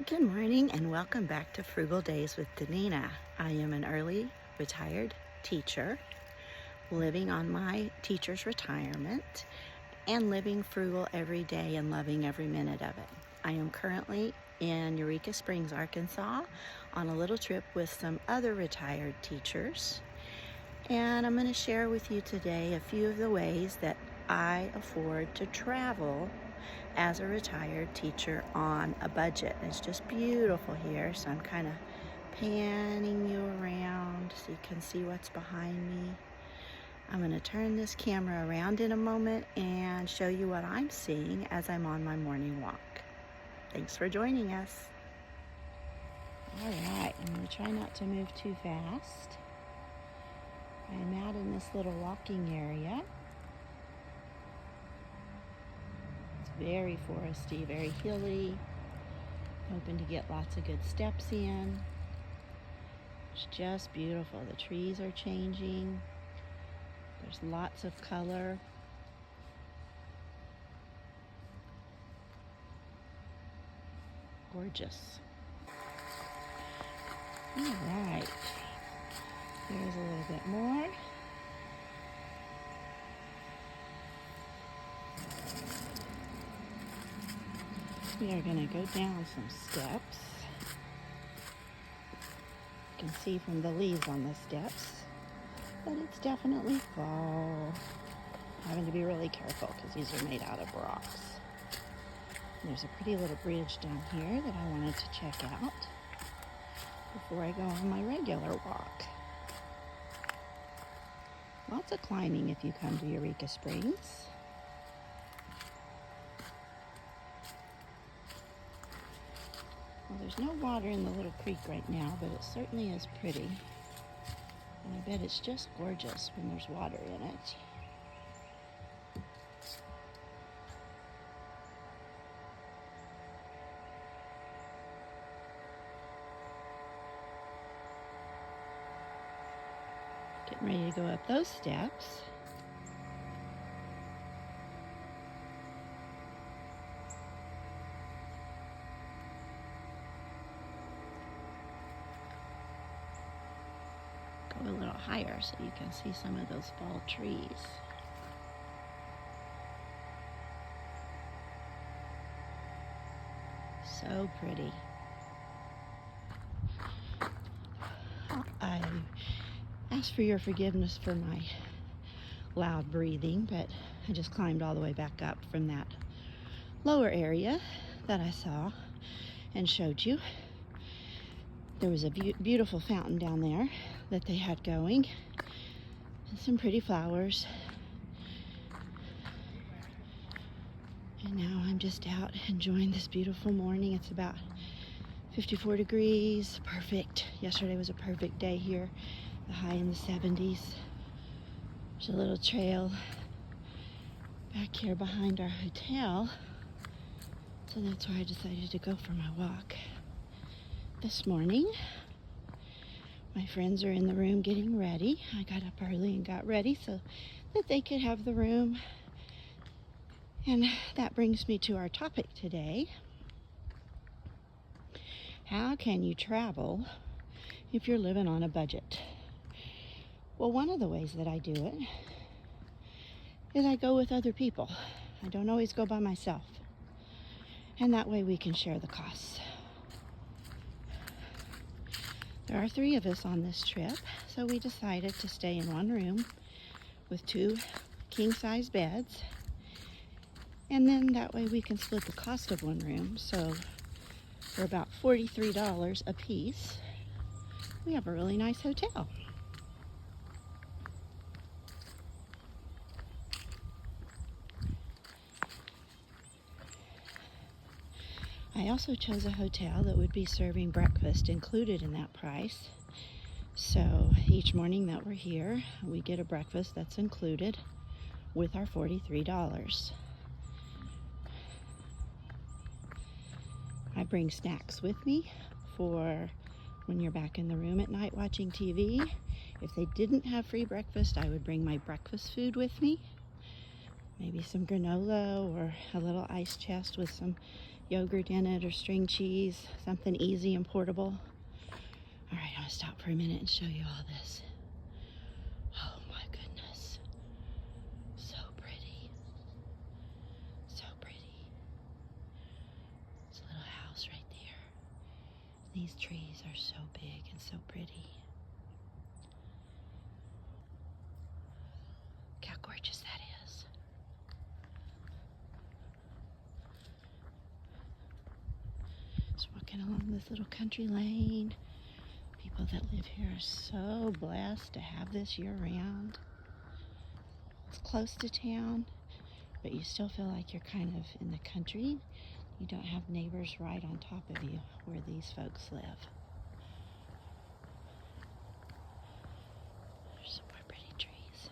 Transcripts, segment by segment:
Good morning and welcome back to Frugal Days with Danina. I am an early retired teacher living on my teacher's retirement and living frugal every day and loving every minute of it. I am currently in Eureka Springs, Arkansas on a little trip with some other retired teachers, and I'm going to share with you today a few of the ways that I afford to travel as a retired teacher on a budget. It's just beautiful here, so I'm kind of panning you around so you can see what's behind me. I'm going to turn this camera around in a moment and show you what I'm seeing as I'm on my morning walk. Thanks for joining us. All right, I'm going to try not to move too fast. I'm out in this little walking area. Very foresty, very hilly. Hoping to get lots of good steps in. It's just beautiful. The trees are changing. There's lots of color. Gorgeous. All right. Here's a little bit more. We are going to go down some steps. You can see from the leaves on the steps that it's definitely fall. Having to be really careful because these are made out of rocks. And there's a pretty little bridge down here that I wanted to check out before I go on my regular walk. Lots of climbing if you come to Eureka Springs. Well, there's no water in the little creek right now, but it certainly is pretty. And I bet it's just gorgeous when there's water in it. Getting ready to go up those steps. Go a little higher so you can see some of those fall trees. So pretty. I ask for your forgiveness for my loud breathing, but I just climbed all the way back up from that lower area that I saw and showed you. There was a beautiful fountain down there that they had going and some pretty flowers. And now I'm just out enjoying this beautiful morning. It's about 54 degrees, perfect. Yesterday was a perfect day here, the high in the 70s. There's a little trail back here behind our hotel, so that's where I decided to go for my walk this morning. My friends are in the room getting ready. I got up early and got ready so that they could have the room. And that brings me to our topic today. How can you travel if you're living on a budget? Well, one of the ways that I do it is I go with other people. I don't always go by myself. And that way we can share the costs. There are 3 of us on this trip, so we decided to stay in one room with 2 king-size beds. And then that way we can split the cost of one room. So for about $43 a piece, we have a really nice hotel. I also chose a hotel that would be serving breakfast included in that price. So each morning that we're here, we get a breakfast that's included with our $43. I bring snacks with me for when you're back in the room at night watching TV. If they didn't have free breakfast, I would bring my breakfast food with me. Maybe some granola or a little ice chest with some yogurt in it or string cheese, something easy and portable. All right, I'm gonna stop for a minute and show you all this. Oh my goodness. So pretty. So pretty. It's a little house right there. These trees are so big and so pretty. Look how gorgeous that is. Just walking along this little country lane. People that live here are so blessed to have this year-round. It's close to town, but you still feel like you're kind of in the country. You don't have neighbors right on top of you where these folks live. There's some more pretty trees.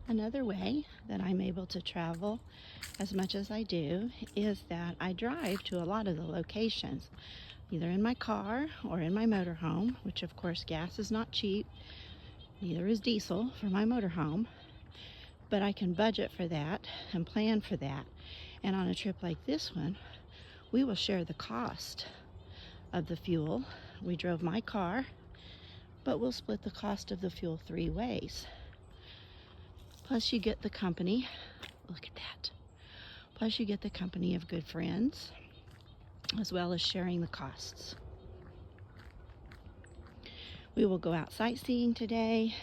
Another way that I'm able to travel as much as I do is that I drive to a lot of the locations, either in my car or in my motorhome, which of course gas is not cheap, neither is diesel for my motorhome, but I can budget for that and plan for that. And on a trip like this one, we will share the cost of the fuel. We drove my car, but we'll split the cost of the fuel 3 ways. Plus you get the company, look at that. Plus you get the company of good friends, as well as sharing the costs. We will go out sightseeing today.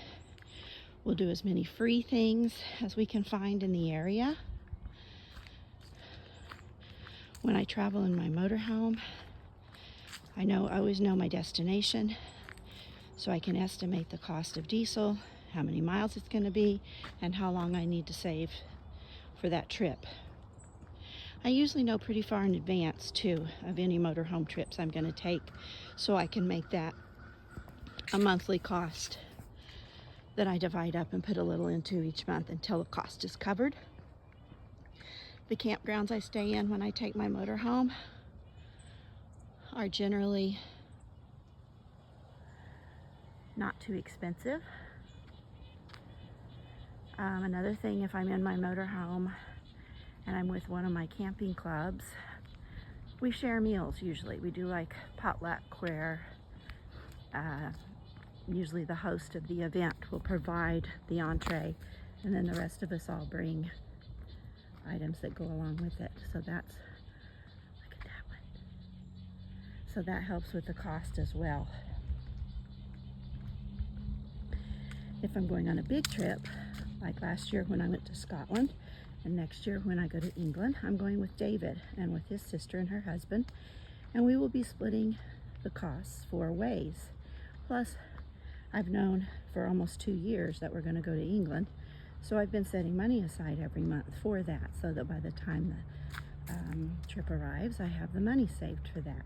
We'll do as many free things as we can find in the area. When I travel in my motorhome, I always know my destination, so I can estimate the cost of diesel, how many miles it's going to be, and how long I need to save for that trip. I usually know pretty far in advance, too, of any motorhome trips I'm going to take, so I can make that a monthly cost that I divide up and put a little into each month until the cost is covered. The campgrounds I stay in when I take my motorhome are generally not too expensive. Another thing, if I'm in my motorhome and I'm with one of my camping clubs, we share meals usually. We do like potluck where usually the host of the event will provide the entree, and then the rest of us all bring items that go along with it. So that's, look at that one. So that helps with the cost as well. If I'm going on a big trip, like last year when I went to Scotland, and next year when I go to England, I'm going with David and with his sister and her husband, and we will be splitting the costs 4 ways. Plus, I've known for almost 2 years that we're going to go to England, so I've been setting money aside every month for that, so that by the time the trip arrives, I have the money saved for that.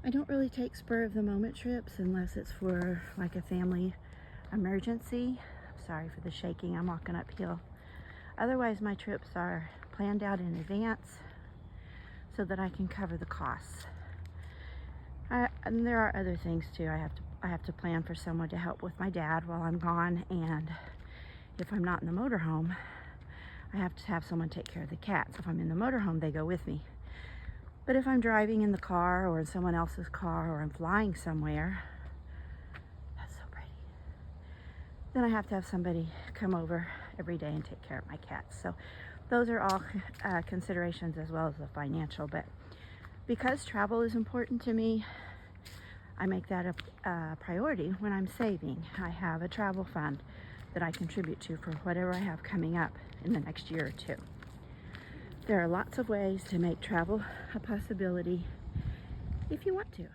I don't really take spur of the moment trips unless it's for like a family emergency. I'm sorry for the shaking, I'm walking uphill. Otherwise, my trips are planned out in advance so that I can cover the costs. And there are other things too. I have to plan for someone to help with my dad while I'm gone, and if I'm not in the motorhome, I have to have someone take care of the cats. If I'm in the motorhome, they go with me. But if I'm driving in the car or in someone else's car, or I'm flying somewhere, that's so pretty, then I have to have somebody come over every day and take care of my cats. So those are all considerations as well as the financial. But because travel is important to me, I make that a priority when I'm saving. I have a travel fund that I contribute to for whatever I have coming up in the next year or 2. There are lots of ways to make travel a possibility if you want to.